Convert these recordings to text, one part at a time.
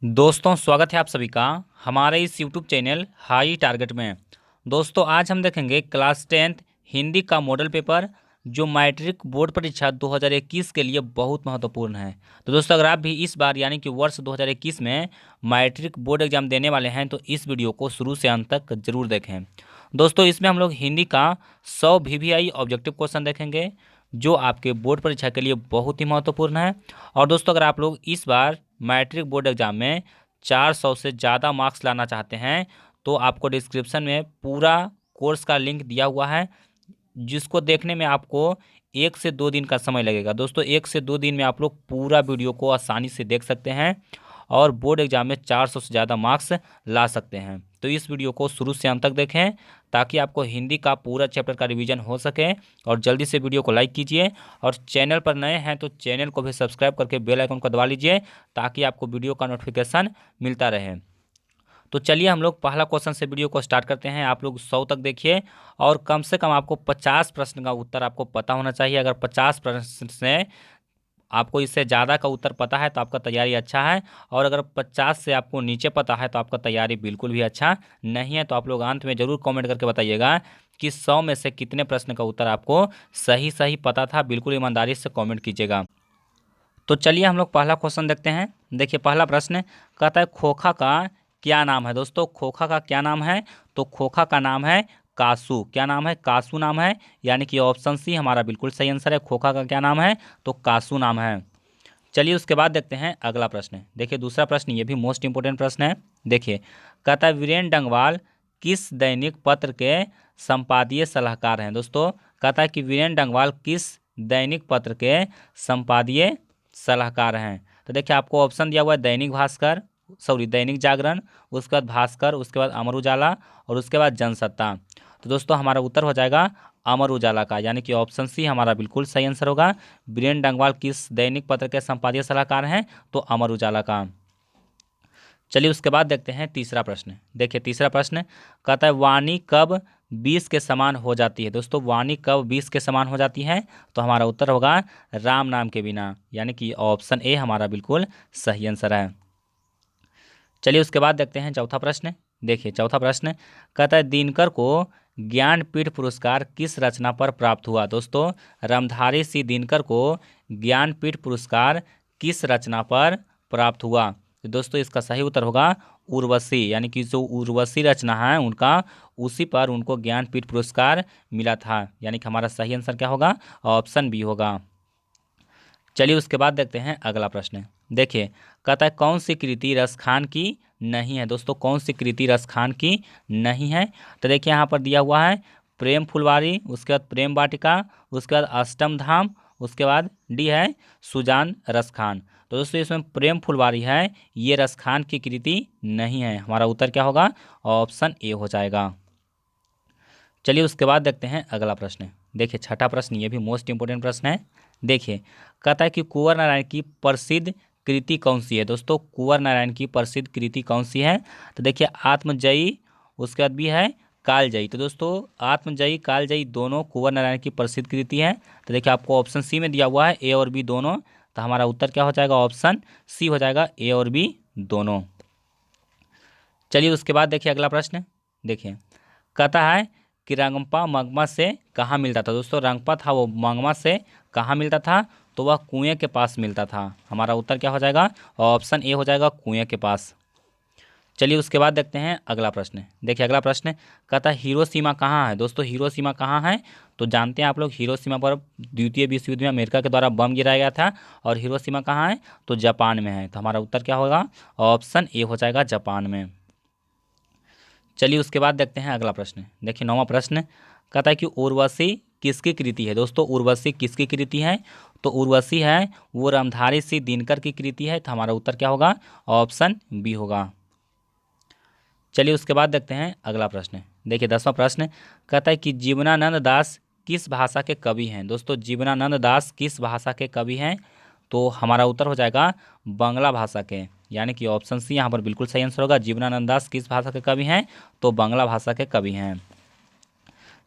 दोस्तों स्वागत है आप सभी का हमारे इस YouTube चैनल हाई टारगेट में। दोस्तों आज हम देखेंगे क्लास 10th हिंदी का मॉडल पेपर जो मैट्रिक बोर्ड परीक्षा 2021 के लिए बहुत महत्वपूर्ण है। तो दोस्तों अगर आप भी इस बार यानी कि वर्ष 2021 में मैट्रिक बोर्ड एग्जाम देने वाले हैं तो इस वीडियो को शुरू से अंत तक जरूर देखें। दोस्तों इसमें हम लोग हिंदी का 100 VVI ऑब्जेक्टिव क्वेश्चन देखेंगे जो आपके बोर्ड परीक्षा के लिए बहुत ही महत्वपूर्ण है। और दोस्तों अगर आप लोग इस बार मैट्रिक बोर्ड एग्जाम में 400 से ज़्यादा मार्क्स लाना चाहते हैं तो आपको डिस्क्रिप्शन में पूरा कोर्स का लिंक दिया हुआ है जिसको देखने में आपको 1 से 2 दिन का समय लगेगा। दोस्तों 1 से 2 दिन में आप लोग पूरा वीडियो को आसानी से देख सकते हैं और बोर्ड एग्जाम में 400 से ज़्यादा मार्क्स ला सकते हैं। तो इस वीडियो को शुरू से अंत तक देखें ताकि आपको हिंदी का पूरा चैप्टर का रिवीजन हो सके। और जल्दी से वीडियो को लाइक कीजिए और चैनल पर नए हैं तो चैनल को भी सब्सक्राइब करके बेल आइकन को दबा लीजिए ताकि आपको वीडियो का नोटिफिकेशन मिलता रहे। तो चलिए हम लोग पहला क्वेश्चन से वीडियो को स्टार्ट करते हैं। आप लोग 100 तक देखिए और कम से कम आपको 50 प्रश्न का उत्तर आपको पता होना चाहिए। अगर 50 प्रश्न से आपको इससे ज़्यादा का उत्तर पता है तो आपका तैयारी अच्छा है, और अगर 50 से आपको नीचे पता है तो आपका तैयारी बिल्कुल भी अच्छा नहीं है। तो आप लोग अंत में ज़रूर कमेंट करके बताइएगा कि 100 में से कितने प्रश्न का उत्तर आपको सही सही पता था। बिल्कुल ईमानदारी से कमेंट कीजिएगा। तो चलिए हम लोग पहला क्वेश्चन देखते हैं। देखिए पहला प्रश्न कहता है खोखा का क्या नाम है। दोस्तों खोखा का क्या नाम है, तो खोखा का नाम है कासू। क्या नाम है, कासू नाम है, यानी कि ऑप्शन सी हमारा बिल्कुल सही आंसर है। खोखा का क्या नाम है, तो कासू नाम है। चलिए उसके बाद देखते हैं अगला प्रश्न। देखिए दूसरा प्रश्न ये भी मोस्ट इंपोर्टेंट प्रश्न है। देखिए कहता है वीरेन डंगवाल किस दैनिक पत्र के संपादकीय सलाहकार हैं। दोस्तों कहता है कि वीरेन डंगवाल किस दैनिक पत्र के संपादकीय सलाहकार हैं। तो देखिए आपको ऑप्शन दिया हुआ है दैनिक भास्कर, सॉरी दैनिक जागरण, उसके बाद भास्कर, उसके बाद अमर उजाला और उसके बाद जनसत्ता। तो दोस्तों हमारा उत्तर हो जाएगा अमर उजाला का, यानी कि ऑप्शन सी हमारा बिल्कुल सही आंसर होगा। बीरेन डंगवाल किस दैनिक पत्र के संपादकीय सलाहकार हैं, तो अमर उजाला का। चलिए उसके बाद देखते हैं तीसरा प्रश्न। देखिए तीसरा प्रश्न कहता है वाणी कब 20 के समान हो जाती है। दोस्तों वाणी कब 20 के समान हो जाती है, तो हमारा उत्तर होगा राम नाम के बिना, यानी कि ऑप्शन ए हमारा बिल्कुल सही आंसर है। चलिए उसके बाद देखते हैं चौथा प्रश्न। देखिए चौथा प्रश्न कहता है दिनकर को ज्ञानपीठ पुरस्कार किस रचना पर प्राप्त हुआ। दोस्तों रामधारी सिंह दिनकर को ज्ञानपीठ पुरस्कार किस रचना पर प्राप्त हुआ। तो दोस्तों इसका सही उत्तर होगा उर्वशी, यानी कि जो उर्वशी रचना है उनका उसी पर उनको ज्ञानपीठ पुरस्कार मिला था, यानी कि हमारा सही आंसर क्या होगा, ऑप्शन बी होगा। चलिए उसके बाद देखते हैं अगला प्रश्न। देखिए कहता है कौन सी कृति रसखान की नहीं है। दोस्तों कौन सी कृति रसखान की नहीं है, तो देखिए यहाँ पर दिया हुआ है प्रेम फुलवारी, उसके बाद प्रेम वाटिका, उसके बाद अष्टम धाम, उसके बाद डी है सुजान रसखान। तो दोस्तों इसमें प्रेम फुलवारी है, ये रसखान की कृति नहीं है। हमारा उत्तर क्या होगा, ऑप्शन ए हो जाएगा। चलिए उसके बाद देखते हैं अगला प्रश्न। देखिए छठा प्रश्न ये भी मोस्ट इंपोर्टेंट प्रश्न है। देखिए कहता है कि कुंवर नारायण की प्रसिद्ध कृति कौन सी है। दोस्तों कुंवर नारायण की प्रसिद्ध कृति कौन सी है, तो देखिए आत्मजयी, उसके बाद भी है कालजयी। तो दोस्तों आत्मजयी कालजयी दोनों कुंवर नारायण की प्रसिद्ध कृति है। तो देखिए आपको ऑप्शन सी में दिया हुआ है ए और बी दोनों, तो हमारा उत्तर क्या हो जाएगा, ऑप्शन सी हो जाएगा, ए और बी दोनों। चलिए उसके बाद देखिए अगला प्रश्न। देखिए कहता है कि रंगपा मगमा से कहाँ मिलता था। दोस्तों रंगपा था वो मगमा से कहाँ मिलता था, तो वह कुएं के पास मिलता था। हमारा उत्तर क्या हो जाएगा, ऑप्शन ए हो जाएगा, कुएं के पास। चलिए उसके बाद देखते हैं अगला प्रश्न। देखिए अगला प्रश्न कहता है हिरोशिमा कहाँ है। दोस्तों हिरोशिमा कहाँ है, तो जानते हैं आप लोग हिरोशिमा पर द्वितीय विश्व युद्ध में अमेरिका के द्वारा बम गिराया गया था। और हिरोशिमा कहाँ है, तो जापान में है। तो हमारा उत्तर क्या होगा, ऑप्शन ए हो जाएगा, जापान में। चलिए उसके बाद देखते हैं अगला प्रश्न। देखिए नौवां प्रश्न कहता है कि उर्वशी किसकी कृति है। दोस्तों उर्वशी किसकी कृति है, तो उर्वशी है वो रामधारी सिंह दिनकर की कृति है। तो हमारा उत्तर क्या होगा, ऑप्शन बी होगा। चलिए उसके बाद देखते हैं अगला प्रश्न। देखिए 10वां प्रश्न कहता है कि जीवनानंद दास किस भाषा के कवि हैं। दोस्तों जीवनानंद दास किस भाषा के कवि हैं, तो हमारा उत्तर हो जाएगा बांग्ला भाषा के, यानी कि ऑप्शन सी यहाँ पर बिल्कुल सही आंसर होगा। जीवनानंद दास किस भाषा के कवि हैं, तो बांग्ला भाषा के कवि हैं।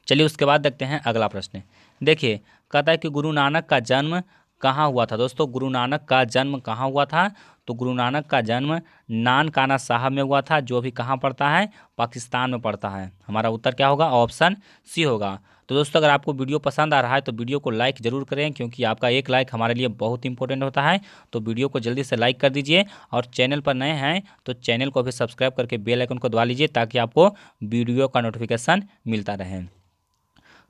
चलिए उसके बाद देखते हैं अगला प्रश्न। देखिए कहता है कि गुरु नानक का जन्म कहाँ हुआ था दोस्तों? गुरु नानक का जन्म कहाँ हुआ था? तो गुरु नानक का जन्म नानकाना साहब में हुआ था, जो भी कहाँ पड़ता है? पाकिस्तान में पड़ता है। हमारा उत्तर क्या होगा? ऑप्शन सी होगा। तो दोस्तों अगर आपको वीडियो पसंद आ रहा है तो वीडियो को लाइक ज़रूर करें, क्योंकि आपका एक लाइक हमारे लिए बहुत इंपॉर्टेंट होता है। तो वीडियो को जल्दी से लाइक कर दीजिए, और चैनल पर नए हैं तो चैनल को भी सब्सक्राइब करके बेल आइकन को दबा लीजिए, ताकि आपको वीडियो का नोटिफिकेशन मिलता रहे।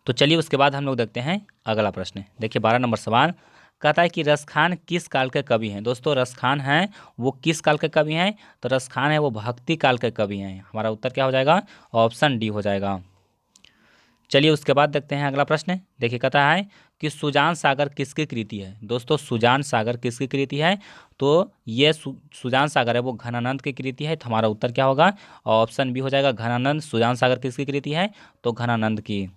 तो चलिए उसके बाद हम लोग देखते हैं अगला प्रश्न। देखिए 12 नंबर सवाल कहता है कि रसखान किस काल के कवि हैं? दोस्तों रसखान हैं वो किस काल के कवि हैं? तो रसखान है वो भक्ति काल के कवि हैं। हमारा उत्तर क्या हो जाएगा? ऑप्शन डी हो जाएगा। चलिए उसके बाद देखते हैं अगला प्रश्न। देखिए कहता है कि सुजान सागर किसकी कृति है? दोस्तों सुजान सागर किसकी कृति है? तो ये सुजान सागर है वो घनानंद की कृति है। तो हमारा उत्तर क्या होगा? ऑप्शन बी हो जाएगा, घनानंद। सुजान सागर किसकी कृति है? तो घनानंद की।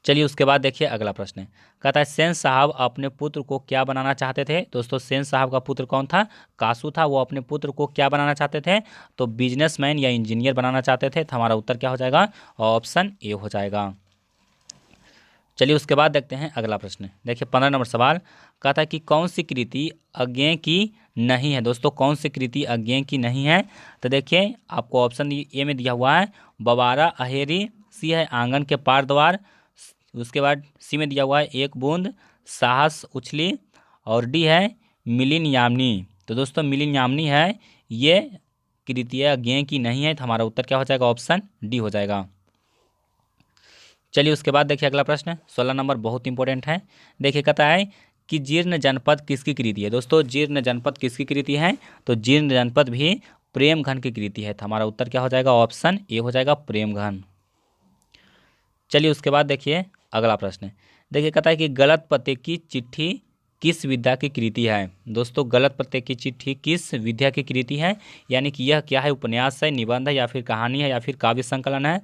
चलिए उसके बाद देखिए अगला प्रश्न। कहता है सेन साहब अपने पुत्र को क्या बनाना चाहते थे? दोस्तों सेन साहब का पुत्र कौन था? कासू था। वो अपने पुत्र को क्या बनाना चाहते थे? तो बिजनेसमैन या इंजीनियर बनाना चाहते थे। तो हमारा उत्तर क्या हो जाएगा? ऑप्शन ए हो जाएगा। चलिए उसके बाद देखते हैं अगला प्रश्न। देखिए 15 नंबर सवाल कहता है कि कौन सी कृति अज्ञेय की नहीं है? दोस्तों कौन सी कृति अज्ञेय की नहीं है? तो देखिए आपको ऑप्शन ए में दिया हुआ है बवारा अहेरी, सी है आंगन के पार द्वार, उसके बाद सी में दिया हुआ है एक बूंद, साहस उछली, और डी है मिलिन यामिनी। तो दोस्तों मिलिन यामिनी है ये कृति अज्ञेय की नहीं है। तो हमारा उत्तर क्या हो जाएगा? ऑप्शन डी हो जाएगा। चलिए उसके बाद देखिए अगला प्रश्न 16 नंबर बहुत इंपॉर्टेंट है। देखिए कहता है कि जीर्ण जनपद किसकी कृति है? दोस्तों जीर्ण जनपद किसकी कृति है? तो जीर्ण जनपद भी प्रेमघन की कृति है। तो हमारा उत्तर क्या हो जाएगा? ऑप्शन ए हो जाएगा, प्रेमघन। चलिए उसके बाद देखिए अगला प्रश्न। देखिए कहता है कि गलत पते की चिट्ठी किस विद्या की कृति है? दोस्तों गलत पते की चिट्ठी किस विद्या की कृति है? यानी कि यह क्या है? उपन्यास है, निबंध है, या फिर कहानी है, या फिर काव्य संकलन है?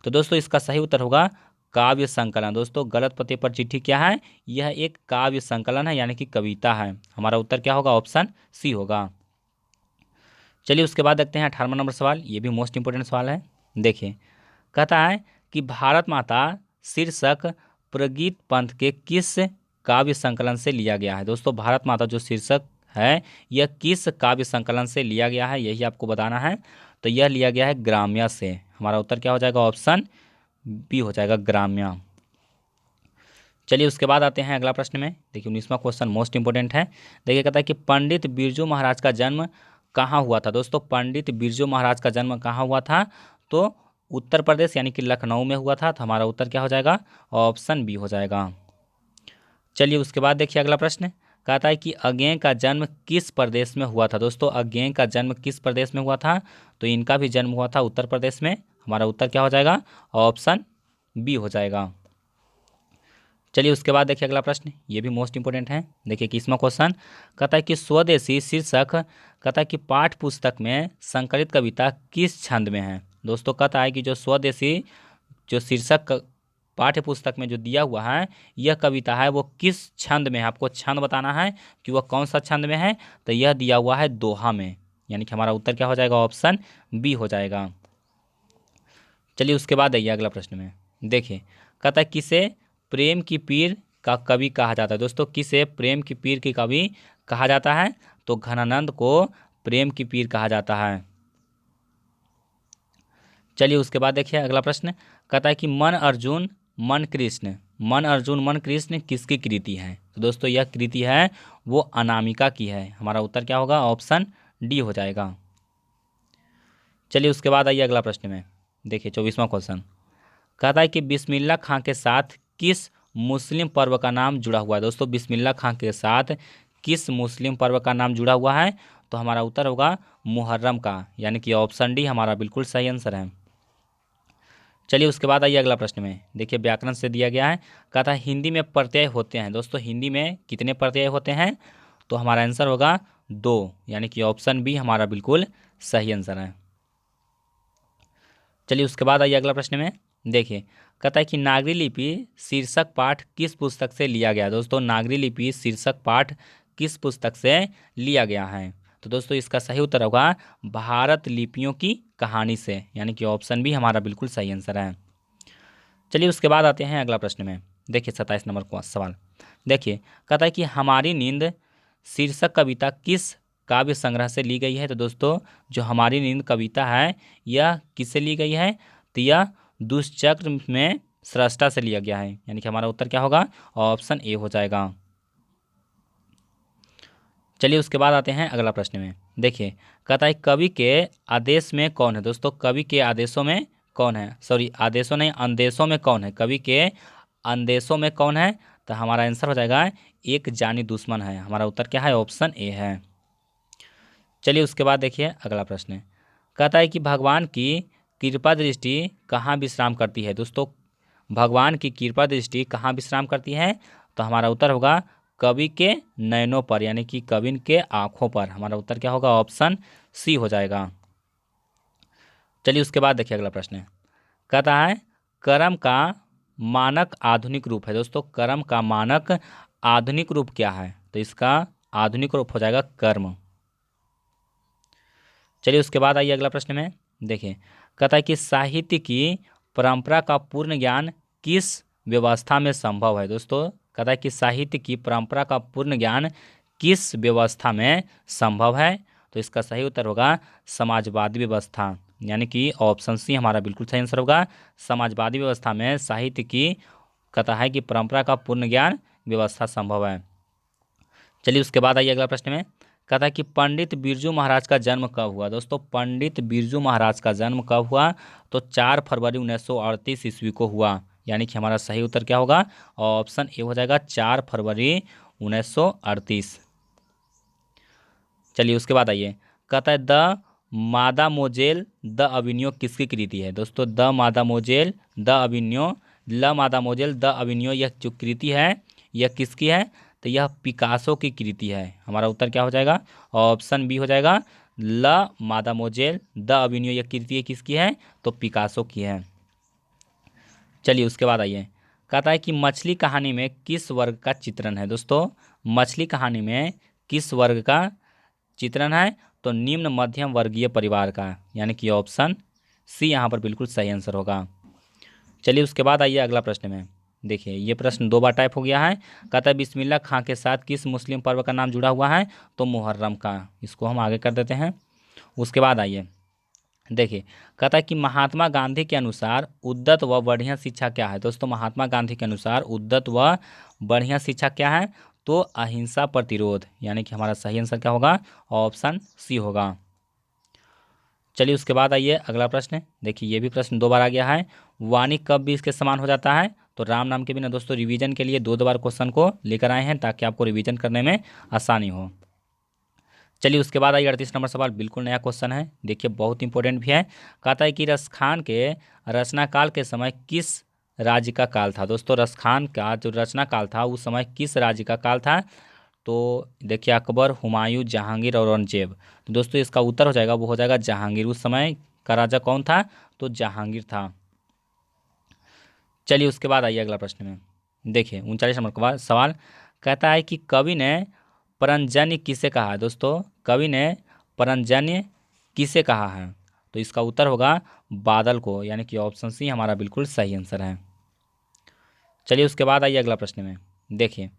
तो दोस्तों इसका सही उत्तर होगा काव्य संकलन। दोस्तों गलत पते पर चिट्ठी क्या है? यह एक काव्य संकलन है, यानी कि कविता है। हमारा उत्तर क्या होगा? ऑप्शन सी होगा। चलिए उसके बाद देखते हैं 18वां नंबर सवाल। ये भी मोस्ट इंपोर्टेंट सवाल है। देखिए कहता है कि भारत माता शीर्षक प्रगीत पंथ के किस काव्य संकलन से लिया गया है? दोस्तों भारत माता जो शीर्षक है यह किस काव्य संकलन से लिया गया है, यही आपको बताना है। तो यह लिया गया है ग्राम्या से। हमारा उत्तर क्या हो जाएगा? ऑप्शन बी हो जाएगा, ग्राम्या। चलिए उसके बाद आते हैं अगला प्रश्न में। देखिए 19वां क्वेश्चन मोस्ट इंपोर्टेंट है। देखिए कहता है कि पंडित बिरजू महाराज का जन्म कहाँ हुआ था? दोस्तों पंडित बिरजू महाराज का जन्म कहाँ हुआ था? तो उत्तर प्रदेश यानी कि लखनऊ में हुआ था। तो हमारा उत्तर क्या हो जाएगा? ऑप्शन बी हो जाएगा। चलिए उसके बाद देखिए अगला प्रश्न कहता है कि अज्ञेय का जन्म किस प्रदेश में हुआ था? दोस्तों अज्ञेय का जन्म किस प्रदेश में हुआ था? तो इनका भी जन्म हुआ था उत्तर प्रदेश में। हमारा उत्तर क्या हो जाएगा? ऑप्शन बी हो जाएगा। चलिए उसके बाद देखिए अगला प्रश्न, ये भी मोस्ट इंपोर्टेंट है। देखिए 21वां क्वेश्चन कहता है कि स्वदेशी शीर्षक कहता है कि पाठ्य पुस्तक में संकलित कविता किस छंद में है? दोस्तों कहता है कि जो स्वदेशी जो शीर्षक पाठ्य पुस्तक में जो दिया हुआ है यह कविता है वो किस छंद में है? आपको छंद बताना है कि वह कौन सा छंद में है। तो यह दिया हुआ है दोहा में, यानी कि हमारा उत्तर क्या हो जाएगा? ऑप्शन बी हो जाएगा। चलिए उसके बाद आइए अगला प्रश्न में। देखिए कहता है किसे प्रेम की पीर का कवि कहा जाता है? दोस्तों किसे प्रेम की पीर की कवि कहा जाता है? तो घनानंद को प्रेम की पीर कहा जाता है। चलिए उसके बाद देखिए अगला प्रश्न कहता है कि मन अर्जुन मन कृष्ण, मन अर्जुन मन कृष्ण किसकी कृति है? तो दोस्तों यह कृति है वो अनामिका की है। हमारा उत्तर क्या होगा? ऑप्शन डी हो जाएगा। चलिए उसके बाद आइए अगला प्रश्न में। देखिए 24वां क्वेश्चन कहता है कि बिस्मिल्लाह खां के साथ किस मुस्लिम पर्व का नाम जुड़ा हुआ है? दोस्तों बिस्मिल्लाह खां के साथ किस मुस्लिम पर्व का नाम जुड़ा हुआ है? तो हमारा उत्तर होगा मुहर्रम का, यानी कि ऑप्शन डी हमारा बिल्कुल सही आंसर है। चलिए उसके बाद आइए अगला प्रश्न में। देखिए व्याकरण से दिया गया है, कहता है हिंदी में प्रत्यय होते हैं। दोस्तों हिंदी में कितने प्रत्यय होते हैं? तो हमारा आंसर होगा 2, यानी कि ऑप्शन बी हमारा बिल्कुल सही आंसर है। चलिए उसके बाद आइए अगला प्रश्न में। देखिए कहता है कि नागरी लिपि शीर्षक पाठ किस पुस्तक से लिया गया? दोस्तों नागरी लिपि शीर्षक पाठ किस पुस्तक से लिया गया है? तो दोस्तों इसका सही उत्तर होगा भारत लिपियों की कहानी से, यानी कि ऑप्शन बी हमारा बिल्कुल सही आंसर है। चलिए उसके बाद आते हैं अगला प्रश्न में। देखिए 27 नंबर का सवाल देखिए, कहता है कि हमारी नींद शीर्षक कविता किस काव्य संग्रह से ली गई है। तो दोस्तों, जो हमारी नींद कविता है यह किससे ली गई है, तो यह दुष्चक्र में सृष्टा से लिया गया है, यानी कि हमारा उत्तर क्या होगा, ऑप्शन ए हो जाएगा। चलिए उसके बाद आते हैं अगला प्रश्न में। देखिए, कहता है कवि के आदेश में कौन है। दोस्तों, कवि के आदेशों में कौन है, सॉरी आदेशों नहीं, अंदेशों में कौन है, कवि के अंदेशों में कौन है। तो हमारा आंसर हो जाएगा एक जानी दुश्मन है। हमारा उत्तर क्या है, ऑप्शन ए है। चलिए उसके बाद देखिए अगला प्रश्न। कहता है कि भगवान की कृपा दृष्टि कहाँ विश्राम करती है। दोस्तों, भगवान की कृपा दृष्टि कहाँ विश्राम करती है। तो हमारा उत्तर होगा कवि के नयनों पर, यानी कि कवि के आंखों पर। हमारा उत्तर क्या होगा, ऑप्शन सी हो जाएगा। चलिए उसके बाद देखिए अगला प्रश्न। कहता है कर्म का मानक आधुनिक रूप है। दोस्तों, कर्म का मानक आधुनिक रूप क्या है। तो इसका आधुनिक रूप हो जाएगा कर्म। चलिए उसके बाद आइए अगला प्रश्न में। देखिए, कहता है कि साहित्य की परंपरा का पूर्ण ज्ञान किस व्यवस्था में संभव है। दोस्तों, कहता है कि साहित्य की परंपरा का पूर्ण ज्ञान किस व्यवस्था में संभव है। तो इसका सही उत्तर होगा समाजवादी व्यवस्था, यानी कि ऑप्शन सी हमारा बिल्कुल सही आंसर होगा। समाजवादी व्यवस्था में साहित्य की, कहता है कि परंपरा का पूर्ण ज्ञान व्यवस्था संभव है। चलिए उसके बाद आइए अगला प्रश्न में। कहता है कि पंडित बिरजू महाराज का जन्म कब हुआ। दोस्तों, पंडित बिरजू महाराज का जन्म कब हुआ। तो 4 फरवरी 1938 ईस्वी को हुआ, यानी कि हमारा सही उत्तर क्या होगा, ऑप्शन ए हो जाएगा 4 फरवरी 1938। चलिए उसके बाद आइए। कहता है द मादामोजेल द अविनियो किसकी कृति है। दोस्तों, द मादामोजेल द अविनियो, ल मादामोजेल द अविनियो, यह जो कृति है यह किसकी है। तो यह पिकासो की कृति है। हमारा उत्तर क्या हो जाएगा, ऑप्शन बी हो जाएगा। ल मादामोजेल द अविनियो यह कृति किसकी है, तो पिकासो की है। चलिए उसके बाद आइए। कहता है कि मछली कहानी में किस वर्ग का चित्रण है। दोस्तों, मछली कहानी में किस वर्ग का चित्रण है। तो निम्न मध्यम वर्गीय परिवार का, यानी कि ऑप्शन सी यहाँ पर बिल्कुल सही आंसर होगा। चलिए उसके बाद आइए अगला प्रश्न में। देखिए, ये प्रश्न 2 बार टाइप हो गया है। कहता है बिस्मिल्लाह खां के साथ किस मुस्लिम पर्व का नाम जुड़ा हुआ है। तो मुहर्रम का, इसको हम आगे कर देते हैं। उसके बाद आइए। देखिए, कहता है कि महात्मा गांधी के अनुसार उद्दत व बढ़िया शिक्षा क्या है। दोस्तों, महात्मा गांधी के अनुसार उद्दत व बढ़िया शिक्षा क्या है। तो अहिंसा प्रतिरोध, यानी कि हमारा सही आंसर क्या होगा, ऑप्शन सी होगा। चलिए उसके बाद आइए अगला प्रश्न। देखिए, ये भी प्रश्न 2 बार आ गया है। वाणी कब भी इसके समान हो जाता है। तो राम नाम के बिना दोस्तों रिवीजन के लिए 2 बार क्वेश्चन को लेकर आए हैं, ताकि आपको रिवीजन करने में आसानी हो। चलिए उसके बाद आइए 38 नंबर सवाल, बिल्कुल नया क्वेश्चन है। देखिए, बहुत इंपॉर्टेंट भी है। कहता है कि रसखान के रचनाकाल के समय किस राज्य का काल था। दोस्तों, रसखान का जो रचना काल था उस समय किस राज्य का काल था। तो देखिए, अकबर, हुमायूं, जहांगीर और औरंगजेब। तो दोस्तों, इसका उत्तर हो जाएगा, वो हो जाएगा जहांगीर। उस समय का राजा कौन था, तो जहांगीर था। चलिए उसके बाद आइए अगला प्रश्न में। देखिए 39 नंबर का सवाल। कहता है कि कवि ने परंजन्य किसे कहा है। दोस्तों, कवि ने परंजन्य किसे कहा है। तो इसका उत्तर होगा बादल को, यानी कि ऑप्शन सी हमारा बिल्कुल सही आंसर है। चलिए उसके बाद आइए अगला प्रश्न में। देखिए,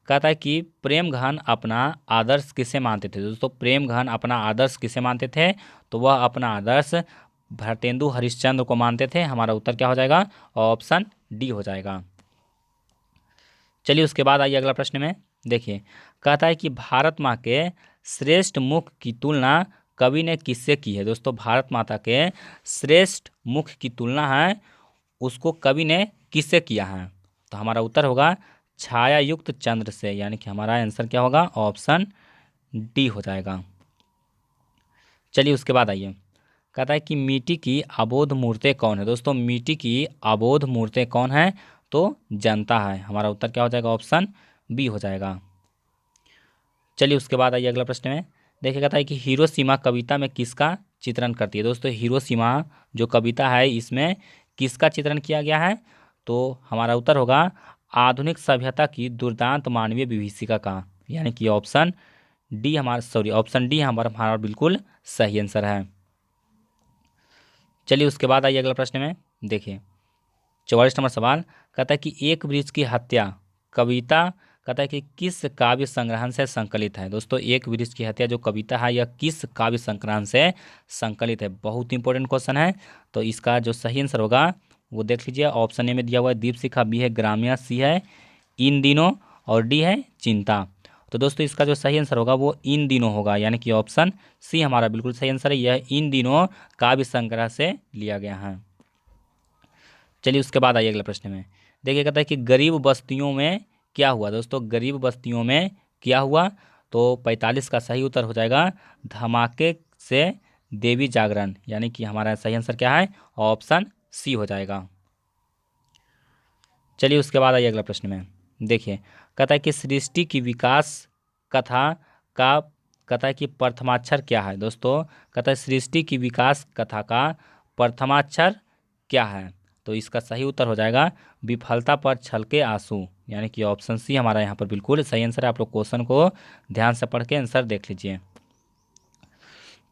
कहता है कि प्रेम घन अपना आदर्श किसे मानते थे। दोस्तों, प्रेम घन अपना आदर्श किसे मानते थे। तो वह अपना आदर्श भारतेंदु हरिश्चंद्र को मानते थे। हमारा उत्तर क्या हो जाएगा, ऑप्शन डी हो जाएगा। चलिए उसके बाद आइए अगला प्रश्न में। देखिए, कहता है कि भारत माँ के श्रेष्ठ मुख की तुलना कवि ने किससे की है। दोस्तों, भारत माता के श्रेष्ठ मुख की तुलना है उसको कवि ने किससे किया है। तो हमारा उत्तर होगा छाया युक्त चंद्र से, यानी कि हमारा आंसर क्या होगा, ऑप्शन डी हो जाएगा। चलिए उसके बाद आइए। कहता है कि मिट्टी की अबोध मूर्तें कौन है। दोस्तों, मिट्टी की अबोध मूर्तें कौन है। तो जनता है। हमारा उत्तर क्या हो जाएगा, ऑप्शन बी हो जाएगा। चलिए उसके बाद आइए अगला प्रश्न में। देखिए, कहता है कि हिरोशिमा कविता में किसका चित्रण करती है। दोस्तों, हिरोशिमा जो कविता है इसमें किसका चित्रण किया गया है। तो हमारा उत्तर होगा आधुनिक सभ्यता की दुर्दांत मानवीय विभीषिका का, यानी कि ऑप्शन डी हमारा, सॉरी ऑप्शन डी हमारा हमारा बिल्कुल सही आंसर है। चलिए उसके बाद आइए अगला प्रश्न में। देखिए 44 नंबर सवाल। कहता है कि एक वृक्ष की हत्या कविता कहता है कि किस काव्य संग्रहण से संकलित है। दोस्तों एक वृक्ष की हत्या जो कविता है यह किस काव्य संग्रहण से संकलित है, बहुत इंपॉर्टेंट क्वेश्चन है। तो इसका जो सही आंसर होगा वो देख लीजिए, ऑप्शन ए में दिया हुआ है दीपशिखा, बी है ग्राम्या, सी है इन दिनों और डी है चिंता। तो दोस्तों इसका जो सही आंसर होगा वो इन दिनों होगा, यानी कि ऑप्शन सी हमारा बिल्कुल सही आंसर है। यह इन दिनों काव्य संग्रह से लिया गया है। चलिए उसके बाद आइए अगले प्रश्न में। देखिए कहता है कि गरीब बस्तियों में क्या हुआ। दोस्तों गरीब बस्तियों में क्या हुआ, तो 45 का सही उत्तर हो जाएगा धमाके से देवी जागरण, यानी कि हमारा सही आंसर क्या है, ऑप्शन सी हो जाएगा। चलिए उसके बाद आइए अगला प्रश्न में। देखिए कहता है कि सृष्टि की विकास कथा का कहता है कि प्रथमाक्षर क्या है। दोस्तों कहता है सृष्टि की विकास कथा का प्रथमाक्षर क्या है, तो इसका सही उत्तर हो जाएगा विफलता पर छलके आंसू, यानी कि ऑप्शन सी हमारा यहाँ पर बिल्कुल सही आंसर है। आप लोग क्वेश्चन को ध्यान से पढ़ के आंसर देख लीजिए।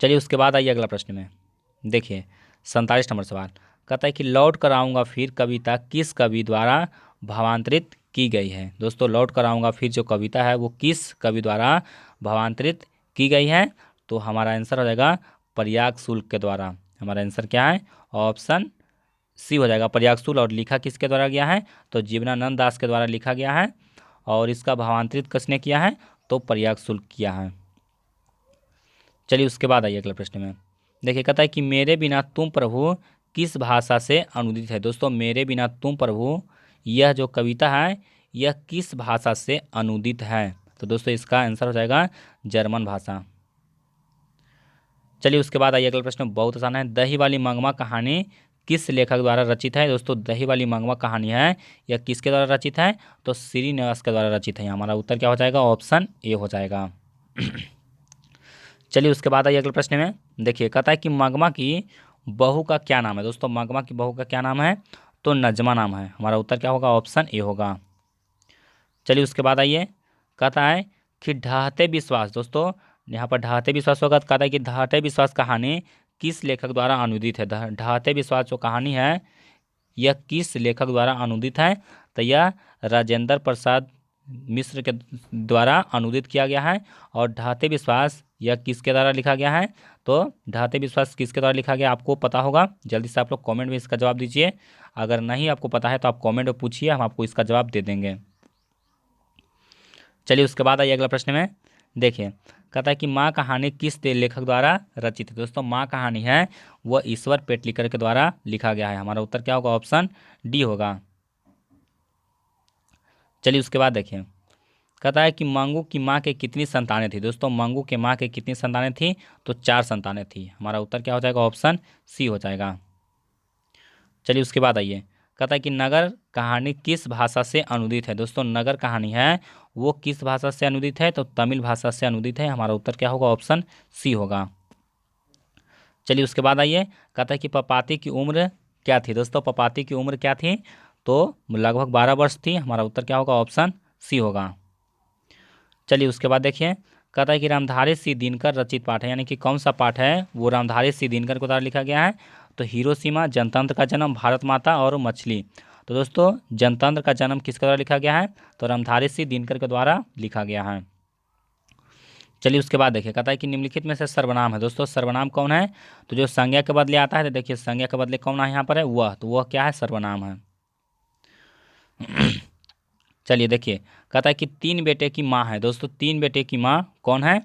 चलिए उसके बाद आइए अगला प्रश्न में। देखिए 47 नंबर सवाल कहता है कि लौट कर आऊँगा फिर कविता किस कवि द्वारा भावांतरित की गई है। दोस्तों लौट कर आऊँगा फिर जो कविता है वो किस कवि द्वारा भावांतरित की गई है, तो हमारा आंसर हो जाएगा प्रयाग शुल्क के द्वारा। हमारा आंसर क्या है, ऑप्शन सी हो जाएगा प्रयाग शुल्क। और लिखा किसके द्वारा गया है, तो जीवनानंद दास के द्वारा लिखा गया है, और इसका भावांतरित किसने किया है, तो प्रयाग शुल्क किया है। चलिए उसके बाद आइए अगले प्रश्न में। देखिए कहता है कि मेरे बिना तुम प्रभु किस भाषा से अनुदित है। दोस्तों मेरे बिना तुम प्रभु यह जो कविता है यह किस भाषा से अनुदित है, तो दोस्तों इसका आंसर हो जाएगा जर्मन भाषा। चलिए उसके बाद आइए अगला प्रश्न बहुत आसान है। दही वाली मंगमा कहानी किस लेखक द्वारा रचित है। दोस्तों दही वाली मंगमा कहानी है यह किसके द्वारा रचित है, तो श्रीनिवास के द्वारा रचित है। हमारा उत्तर क्या हो जाएगा, ऑप्शन ए हो जाएगा। चलिए उसके बाद आइए अगले प्रश्न में। देखिए कहता है कि मगमा की बहू का क्या नाम है। दोस्तों मगमा की बहू का क्या नाम है, तो नजमा नाम है। हमारा उत्तर क्या होगा, ऑप्शन ए होगा। चलिए उसके बाद आइए कहता है कि ढहते विश्वास। दोस्तों यहाँ पर ढहते विश्वास होगा, तो कहता है कि ढहते विश्वास कहानी किस लेखक द्वारा अनुदित है। ढहते विश्वास जो कहानी है यह किस लेखक द्वारा अनुदित है, तो यह राजेंद्र प्रसाद मिश्र के द्वारा अनुदित किया गया है। और ढहते विश्वास यह किसके द्वारा लिखा गया है, तो ढहते विश्वास किसके द्वारा लिखा गया आपको पता होगा, जल्दी से आप लोग कमेंट में इसका जवाब दीजिए। अगर नहीं आपको पता है तो आप कमेंट में पूछिए, हम आपको इसका जवाब दे देंगे। चलिए उसके बाद आइए अगला प्रश्न में। देखिए कहता है कि माँ कहानी किस लेखक द्वारा रचित है। दोस्तों माँ कहानी है वह ईश्वर पेटलिकर के द्वारा लिखा गया है। हमारा उत्तर क्या होगा, ऑप्शन डी होगा। चलिए उसके बाद देखिए कहता है कि मंगू की माँ के कितनी संतानें थी। दोस्तों मंगू के माँ के कितनी संतानें थी, तो 4 संतानें थी। हमारा उत्तर क्या हो जाएगा, ऑप्शन सी हो जाएगा। चलिए उसके बाद आइए कहता है कि नगर कहानी किस भाषा से अनुदित है। दोस्तों नगर कहानी है वो किस भाषा से अनुदित है, तो तमिल भाषा से अनुदित है। हमारा उत्तर क्या होगा, ऑप्शन सी होगा। चलिए उसके बाद आइए कहता है कि पपाती की उम्र क्या थी। दोस्तों पपाती की उम्र क्या थी, तो लगभग 12 वर्ष थी। हमारा उत्तर क्या होगा, ऑप्शन सी होगा। चलिए उसके बाद देखिए कहता है कि रामधारी सिंह दिनकर रचित पाठ है, यानी कि कौन सा पाठ है वो रामधारी सिंह दिनकर के द्वारा लिखा गया है, तो हिरोशिमा, जनतंत्र का जन्म, भारत माता और मछली। तो दोस्तों जनतंत्र का जन्म किसके द्वारा लिखा गया है, तो रामधारी सिंह दिनकर के द्वारा लिखा गया है। चलिए उसके बाद देखिए कहता है कि निम्नलिखित में से सर्वनाम है। दोस्तों सर्वनाम कौन है, तो जो संज्ञा के बदले आता है, तो देखिए संज्ञा के बदले कौन है यहाँ पर है वह, तो वह क्या है, सर्वनाम है। चलिए देखिए कहता है कि 3 बेटे की माँ है। दोस्तों 3 बेटे की माँ कौन है,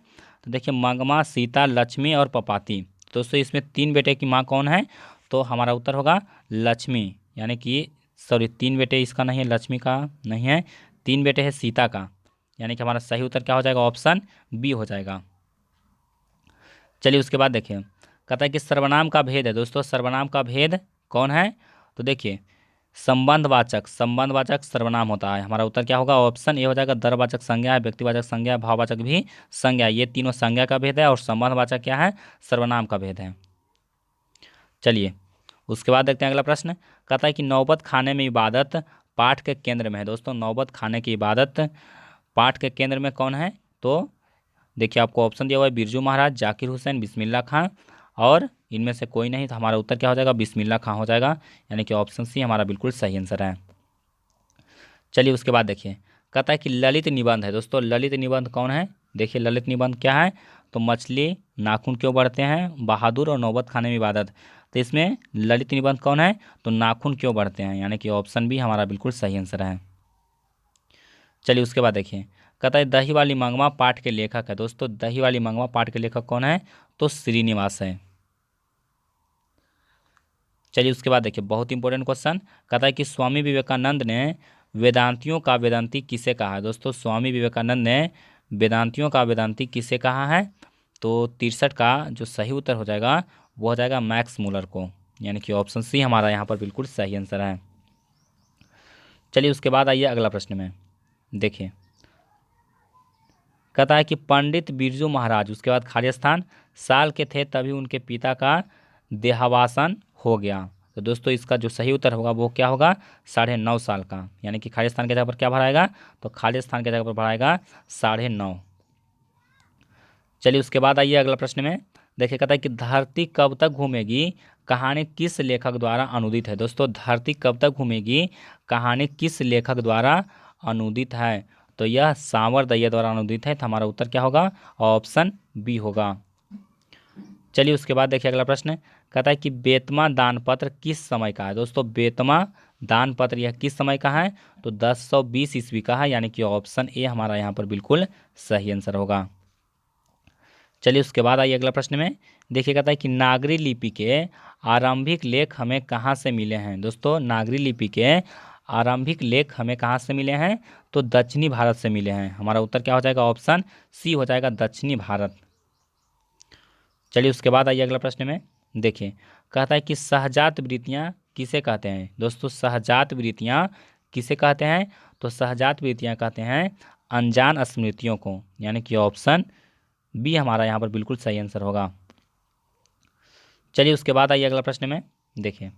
तो देखिए मंगमा, सीता, लक्ष्मी और पपाती। दोस्तों इसमें 3 बेटे की माँ कौन है, तो हमारा उत्तर होगा लक्ष्मी, यानी कि सॉरी 3 बेटे इसका नहीं है, लक्ष्मी का नहीं है, 3 बेटे हैं सीता का, यानी कि हमारा सही उत्तर क्या हो जाएगा, ऑप्शन बी हो जाएगा। चलिए उसके बाद देखिए कहता है कि सर्वनाम का भेद है। दोस्तों सर्वनाम का भेद कौन है, तो देखिए संबंधवाचक सर्वनाम होता है। हमारा उत्तर क्या होगा, ऑप्शन ए हो जाएगा। दरवाचक संज्ञा है, व्यक्तिवाचक संज्ञा है, भाववाचक भी संज्ञा, ये तीनों संज्ञा का भेद है, और संबंधवाचक क्या है, सर्वनाम का भेद है। चलिए उसके बाद देखते हैं अगला प्रश्न। कहता है कि नौबत खाने में इबादत पाठ के केंद्र में है। दोस्तों नौबत खाने की इबादत पाठ के केंद्र में कौन है, तो देखिए आपको ऑप्शन दिया हुआ है बिरजू महाराज, जाकिर हुसैन, बिस्मिल्लाह खां, और इनमें से कोई नहीं, तो हमारा उत्तर क्या हो जाएगा, बिस्मिल्लाह खां हो जाएगा, यानी कि ऑप्शन सी हमारा बिल्कुल सही आंसर है। चलिए उसके बाद देखिए कहता है कि ललित निबंध है। दोस्तों ललित निबंध कौन है? देखिए ललित निबंध क्या है, तो मछली नाखून क्यों बढ़ते हैं, बहादुर और नौबत खाने में इबादत। तो इसमें ललित निबंध कौन है, तो नाखून क्यों बढ़ते हैं, यानी कि ऑप्शन बी हमारा बिल्कुल सही आंसर है। चलिए उसके बाद देखिए, कहता है दही वाली मंगवा पाठ के लेखक है। दोस्तों दही वाली मंगवा पाठ के लेखक कौन है, तो श्रीनिवास है। चलिए उसके बाद देखिए बहुत इंपॉर्टेंट क्वेश्चन, कहता है कि स्वामी विवेकानंद ने वेदांतियों का वेदांती किसे कहा है। दोस्तों स्वामी विवेकानंद ने वेदांतियों का वेदांती किसे कहा है, तो 63 का जो सही उत्तर हो जाएगा वो हो जाएगा मैक्स मूलर को, यानी कि ऑप्शन सी हमारा यहाँ पर बिल्कुल सही आंसर है। चलिए उसके बाद आइए अगला प्रश्न में, देखिए कहता है कि पंडित बिरजू महाराज, उसके बाद खाली स्थान, साल के थे तभी उनके पिता का देहावसान हो गया। तो दोस्तों इसका जो सही उत्तर होगा वो क्या होगा, 9.5 साल का, यानी कि खाली स्थान के जगह पर क्या भराएगा, तो खाली स्थान के जगह पर भराएगा 9.5। चलिए उसके बाद आइए अगला प्रश्न में, देखिए कहता है कि धरती कब तक घूमेगी कहानी किस लेखक द्वारा अनुदित है। दोस्तों धरती कब तक घूमेगी कहानी किस लेखक द्वारा अनुदित है, तो यह सांवर दहिया द्वारा अनुदित है। तो हमारा उत्तर क्या होगा, ऑप्शन बी होगा। चलिए उसके बाद देखिए अगला प्रश्न, कहता है कि बेतमा दान पत्र किस समय का है। दोस्तों बेतमा दान पत्र यह किस समय का है, तो 1020 ईस्वी का है, यानी कि ऑप्शन ए हमारा यहाँ पर बिल्कुल सही आंसर होगा। चलिए उसके बाद आइए अगला प्रश्न में, देखिए कहता है कि नागरी लिपि के आरंभिक लेख हमें कहाँ से मिले हैं। दोस्तों नागरी लिपि के आरंभिक लेख हमें कहाँ से मिले हैं, तो दक्षिणी भारत से मिले हैं। हमारा उत्तर क्या हो जाएगा, ऑप्शन सी हो जाएगा दक्षिणी भारत। चलिए उसके बाद आइए अगला प्रश्न में, देखिए कहता है कि सहजात वृत्तियाँ किसे कहते हैं। दोस्तों सहजात वृत्तियाँ किसे कहते हैं, तो सहजात वृत्तियाँ कहते हैं अनजान स्मृतियों को, यानी कि ऑप्शन बी हमारा यहाँ पर बिल्कुल सही आंसर होगा। चलिए उसके बाद आइए अगला प्रश्न में, देखिए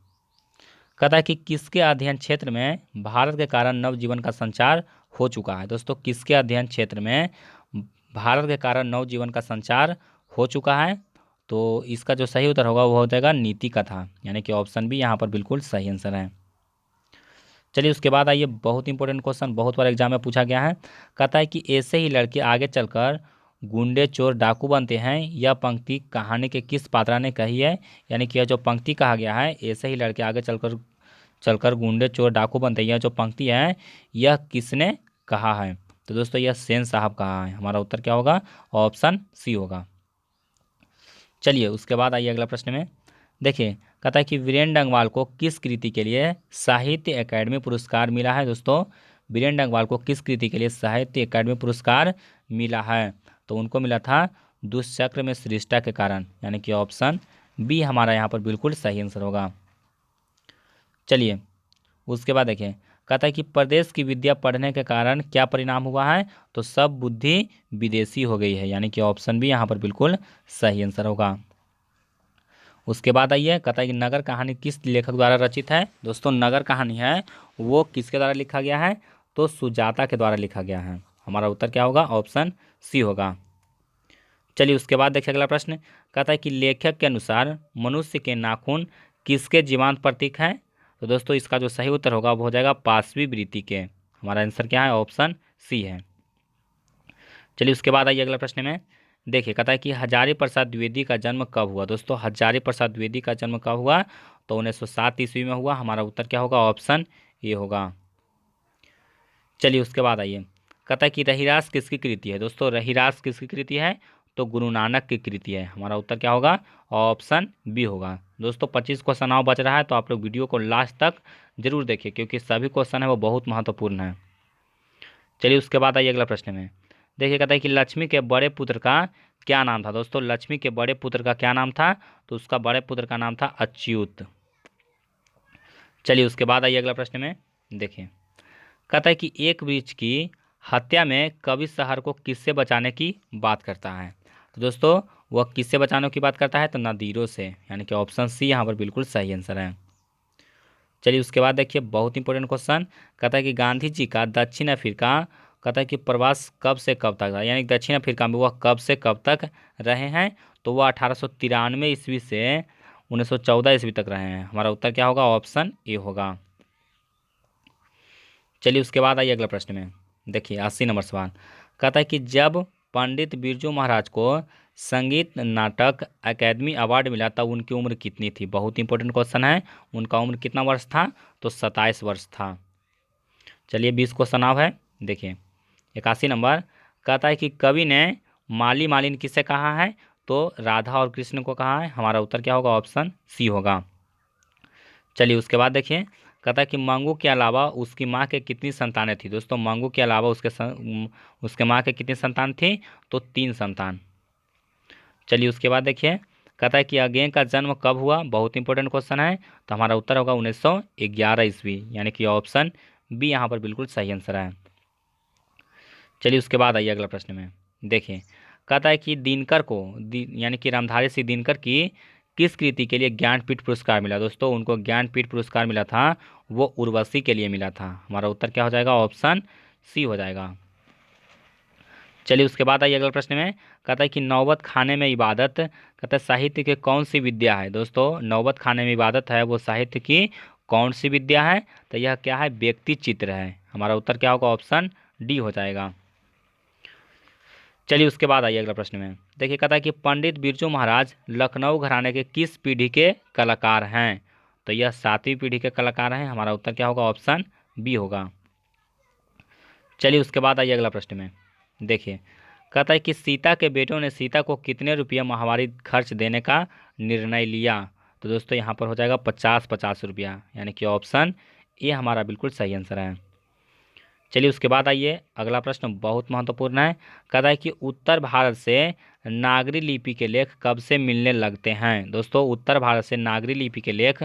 कहता है कि किसके अध्ययन क्षेत्र में भारत के कारण नवजीवन का संचार हो चुका है। दोस्तों किसके अध्ययन क्षेत्र में भारत के कारण नवजीवन का संचार हो चुका है, तो इसका जो सही उत्तर होगा वो हो जाएगा नीति कथा, यानी कि ऑप्शन बी यहाँ पर बिल्कुल सही आंसर है। चलिए उसके बाद आइए बहुत इंपॉर्टेंट क्वेश्चन, बहुत बार एग्जाम में पूछा गया है, कहता है कि ऐसे ही लड़के आगे चलकर गुंडे चोर डाकू बनते हैं, यह पंक्ति कहानी के किस पात्रा ने कही है। यानी कि यह जो पंक्ति कहा गया है ऐसे ही लड़के आगे चलकर चलकर गुंडे चोर डाकू बनते हैं, यह जो पंक्ति है यह किसने कहा है, तो दोस्तों यह सेन साहब कहा है। हमारा उत्तर क्या होगा, ऑप्शन सी होगा। चलिए उसके बाद आइए अगला प्रश्न में, देखिए कहता है कि वीरेन डंगवाल को किस कृति के लिए साहित्य अकादमी पुरस्कार मिला है। दोस्तों वीरेन डंगवाल को किस कृति के लिए साहित्य अकादमी पुरस्कार मिला है, तो उनको मिला था दुष्चक्र में श्रेष्ठता के कारण, यानी कि ऑप्शन बी हमारा यहाँ पर बिल्कुल सही आंसर होगा। चलिए उसके बाद देखिए कहता है कि प्रदेश की विद्या पढ़ने के कारण क्या परिणाम हुआ है, तो सब बुद्धि विदेशी हो गई है, यानी कि ऑप्शन बी यहाँ पर बिल्कुल सही आंसर होगा। उसके बाद आइए कहता है कि नगर कहानी किस लेखक द्वारा रचित है। दोस्तों नगर कहानी है वो किसके द्वारा लिखा गया है, तो सुजाता के द्वारा लिखा गया है। हमारा उत्तर क्या होगा, ऑप्शन सी होगा। चलिए उसके बाद देखिए अगला प्रश्न, कहता है कि लेखक के अनुसार मनुष्य के नाखून किसके जीवांत प्रतीक हैं, तो दोस्तों इसका जो सही उत्तर होगा वो हो जाएगा पाशवी वृत्ति के। हमारा आंसर क्या है, ऑप्शन सी है। चलिए उसके बाद आइए अगला प्रश्न में, देखिए कहता है कि हजारी प्रसाद द्विवेदी का जन्म कब हुआ। दोस्तों हजारी प्रसाद द्विवेदी का जन्म कब हुआ, तो 1907 ईस्वी में हुआ। हमारा उत्तर क्या होगा, ऑप्शन ए होगा। चलिए उसके बाद आइए कहता है कि रहीरास किसकी कृति है। दोस्तों रहीरास किसकी कृति है, तो गुरु नानक की कृति है। हमारा उत्तर क्या होगा, ऑप्शन बी होगा। दोस्तों 25 क्वेश्चन और बच रहा है, तो आप लोग वीडियो को लास्ट तक जरूर देखिए क्योंकि सभी क्वेश्चन है वो बहुत महत्वपूर्ण है। चलिए उसके बाद आइए अगला प्रश्न में, देखिए कहता है कि लक्ष्मी के बड़े पुत्र का क्या नाम था। दोस्तों लक्ष्मी के बड़े पुत्र का क्या नाम था, तो उसका बड़े पुत्र का नाम था अच्युत। चलिए उसके बाद आइए अगला प्रश्न में, देखिए कहता है कि एक वृक्ष की हत्या में कवि शहर को किससे बचाने की बात करता है, तो दोस्तों वह किससे बचाने की बात करता है, तो नदीरों से, यानी कि ऑप्शन सी यहाँ पर बिल्कुल सही आंसर है। चलिए उसके बाद देखिए बहुत इंपॉर्टेंट क्वेश्चन, कहता है कि गांधी जी का दक्षिण अफ्रीका कहता है कि प्रवास कब से कब तक था, यानी दक्षिण अफ्रीका में वह कब से कब तक रहे हैं, तो वह 1893 ईस्वी से 1914 ईस्वी तक रहे हैं। हमारा उत्तर क्या होगा, ऑप्शन ए होगा। चलिए उसके बाद आइए अगला प्रश्न में, देखिए 80 नंबर सवाल कहता है कि जब पंडित बिरजू महाराज को संगीत नाटक अकादमी अवार्ड मिला तब उनकी उम्र कितनी थी। बहुत इंपॉर्टेंट क्वेश्चन है। उनका उम्र कितना वर्ष था, तो 27 वर्ष था। चलिए 20 क्वेश्चन अब है। देखिए 81 नंबर कहता है कि कवि ने माली मालिन किसे कहा है, तो राधा और कृष्ण को कहा है। हमारा उत्तर क्या होगा, ऑप्शन सी होगा। चलिए उसके बाद देखिए कहता है कि मंगू के अलावा उसकी माँ के कितनी संतानें थी। दोस्तों मंगू के अलावा उसके माँ के कितनी संतान थी, तो 3 संतान। चलिए उसके बाद देखिए कहता है कि अगेन का जन्म कब हुआ। बहुत इंपॉर्टेंट क्वेश्चन है। तो हमारा उत्तर होगा 1911 ईस्वी, यानी कि ऑप्शन बी यहाँ पर बिल्कुल सही आंसर है। चलिए उसके बाद आइए अगला प्रश्न में। देखिए कहता है कि दिनकर को यानी कि रामधारी सिंह दिनकर की किस कृति के लिए ज्ञानपीठ पुरस्कार मिला। दोस्तों उनको ज्ञानपीठ पुरस्कार मिला था, वो उर्वशी के लिए मिला था। हमारा उत्तर क्या हो जाएगा, ऑप्शन सी हो जाएगा। चलिए उसके बाद आइए अगले प्रश्न में। कहता है कि नौबत खाने में इबादत कहता है साहित्य की कौन सी विद्या है। दोस्तों नौबत खाने में इबादत है वो साहित्य की कौन सी विद्या है, तो यह क्या है, व्यक्ति चित्र है। हमारा उत्तर क्या होगा, ऑप्शन डी हो जाएगा। चलिए उसके बाद आइए अगला प्रश्न में। देखिए कहता है कि पंडित बिरजू महाराज लखनऊ घराने के किस पीढ़ी के कलाकार हैं, तो यह 7वीं पीढ़ी के कलाकार हैं। हमारा उत्तर क्या होगा, ऑप्शन बी होगा। चलिए उसके बाद आइए अगला प्रश्न में। देखिए कहता है कि सीता के बेटों ने सीता को कितने रुपये माहवारी खर्च देने का निर्णय लिया। तो दोस्तों यहाँ पर हो जाएगा 50-50 रुपया, यानी कि ऑप्शन ए हमारा बिल्कुल सही आंसर है। चलिए उसके बाद आइए अगला प्रश्न बहुत महत्वपूर्ण है। कहता है कि उत्तर भारत से नागरी लिपि के लेख कब से मिलने लगते हैं। दोस्तों उत्तर भारत से नागरी लिपि के लेख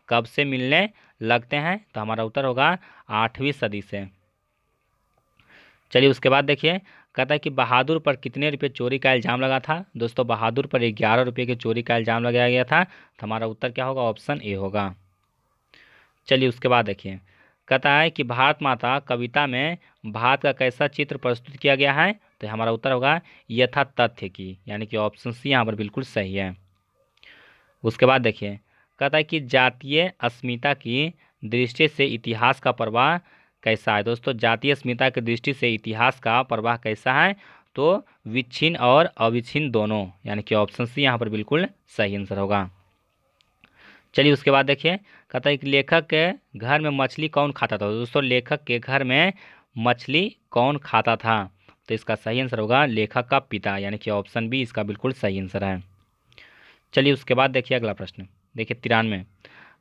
कब से मिलने लगते हैं, तो हमारा उत्तर होगा 8वीं सदी से। चलिए उसके बाद देखिए कहता है कि बहादुर पर कितने रुपये चोरी का इल्ज़ाम लगा था। दोस्तों बहादुर पर 11 रुपये की चोरी का इल्ज़ाम लगाया गया था। तो हमारा उत्तर क्या होगा, ऑप्शन ए होगा। चलिए उसके बाद देखिए कहता है कि भारत माता कविता में भारत का कैसा चित्र प्रस्तुत किया गया है, तो हमारा उत्तर होगा यथा तथ्य की, यानी कि ऑप्शन सी यहाँ पर बिल्कुल सही है। उसके बाद देखिए कहता है कि जातीय अस्मिता की दृष्टि से इतिहास का प्रवाह कैसा है। दोस्तों जातीय अस्मिता की दृष्टि से इतिहास का प्रवाह कैसा है, तो विच्छिन्न और अविच्छिन्न दोनों, यानी कि ऑप्शन सी यहाँ पर बिल्कुल सही आंसर होगा। चलिए उसके बाद देखिए कहता है कि लेखक के घर में मछली कौन खाता था। दोस्तों लेखक के घर में मछली कौन खाता था, तो इसका सही आंसर होगा लेखक का पिता, यानी कि ऑप्शन बी इसका बिल्कुल सही आंसर है। चलिए उसके बाद देखिए अगला प्रश्न। देखिए 93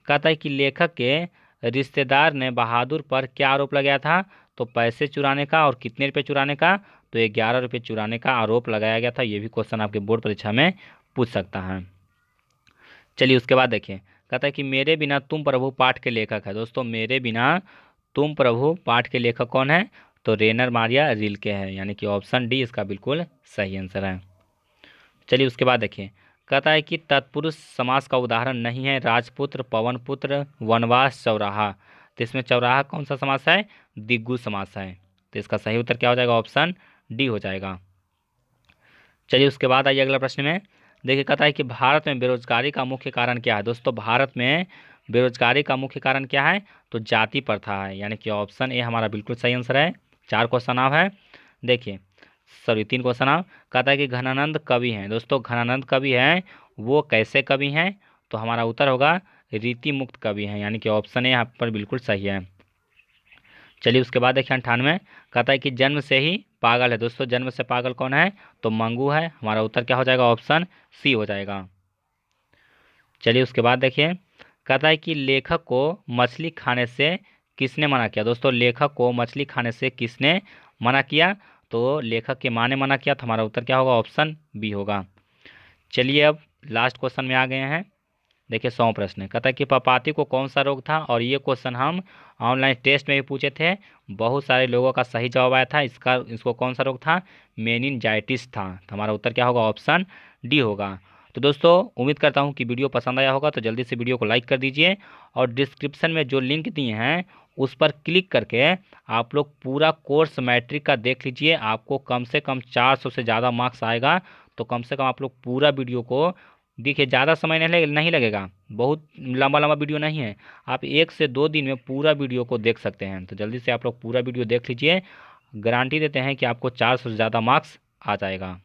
कहता है कि लेखक के रिश्तेदार ने बहादुर पर क्या आरोप लगाया था, तो पैसे चुराने का, और कितने रुपये चुराने का, तो 11 रुपये चुराने का आरोप लगाया गया था। ये भी क्वेश्चन आपके बोर्ड परीक्षा में पूछ सकता है। चलिए उसके बाद देखिए कहता है कि मेरे बिना तुम प्रभु पाठ के लेखक है। दोस्तों मेरे बिना तुम प्रभु पाठ के लेखक कौन है, तो रेनर मारिया रिल्के है, यानी कि ऑप्शन डी इसका बिल्कुल सही आंसर है। चलिए उसके बाद देखिए कहता है कि तत्पुरुष समास का उदाहरण नहीं है राजपुत्र, पवनपुत्र, वनवास, चौराहा। तो इसमें चौराहा कौन सा समास है, दिग्गु समास है। तो इसका सही उत्तर क्या हो जाएगा, ऑप्शन डी हो जाएगा। चलिए उसके बाद आइए अगला प्रश्न में। देखिए कहता है कि भारत में बेरोजगारी का मुख्य कारण क्या है। दोस्तों भारत में बेरोजगारी का मुख्य कारण क्या है, तो जाति प्रथा है, यानी कि ऑप्शन ए हमारा बिल्कुल सही आंसर है। 4 क्वेश्चन आप है। देखिए सॉरी 3 क्वेश्चन आप। कहता है कि घनानंद कवि हैं। दोस्तों घनानंद कवि हैं वो कैसे कवि हैं, तो हमारा उत्तर होगा रीति मुक्त कवि हैं, यानी कि ऑप्शन ए यहाँ पर बिल्कुल सही है। चलिए उसके बाद देखिए 98 कहता है कि जन्म से ही पागल है। दोस्तों जन्म से पागल कौन है, तो मंगू है। हमारा उत्तर क्या हो जाएगा, ऑप्शन सी हो जाएगा। चलिए उसके बाद देखिए कहता है कि लेखक को मछली खाने से किसने मना किया। दोस्तों लेखक को मछली खाने से किसने मना किया, तो लेखक के माँ ने मना किया। तो हमारा उत्तर क्या होगा, ऑप्शन बी होगा। चलिए अब लास्ट क्वेश्चन में आ गए हैं। देखिए 100 प्रश्न कहता है कि पपाती को कौन सा रोग था, और ये क्वेश्चन हम ऑनलाइन टेस्ट में भी पूछे थे। बहुत सारे लोगों का सही जवाब आया था। इसको कौन सा रोग था, मेनिनजाइटिस था। तो हमारा उत्तर क्या होगा, ऑप्शन डी होगा। तो दोस्तों उम्मीद करता हूँ कि वीडियो पसंद आया होगा, तो जल्दी से वीडियो को लाइक कर दीजिए, और डिस्क्रिप्शन में जो लिंक दिए हैं उस पर क्लिक करके आप लोग पूरा कोर्स मैट्रिक का देख लीजिए। आपको कम से कम 400 से ज़्यादा मार्क्स आएगा। तो कम से कम आप लोग पूरा वीडियो को देखिए, ज़्यादा समय नहीं लगेगा, बहुत लंबा लंबा वीडियो नहीं है। आप 1 से 2 दिन में पूरा वीडियो को देख सकते हैं। तो जल्दी से आप लोग पूरा वीडियो देख लीजिए। गारंटी देते हैं कि आपको 400 से ज़्यादा मार्क्स आ जाएगा।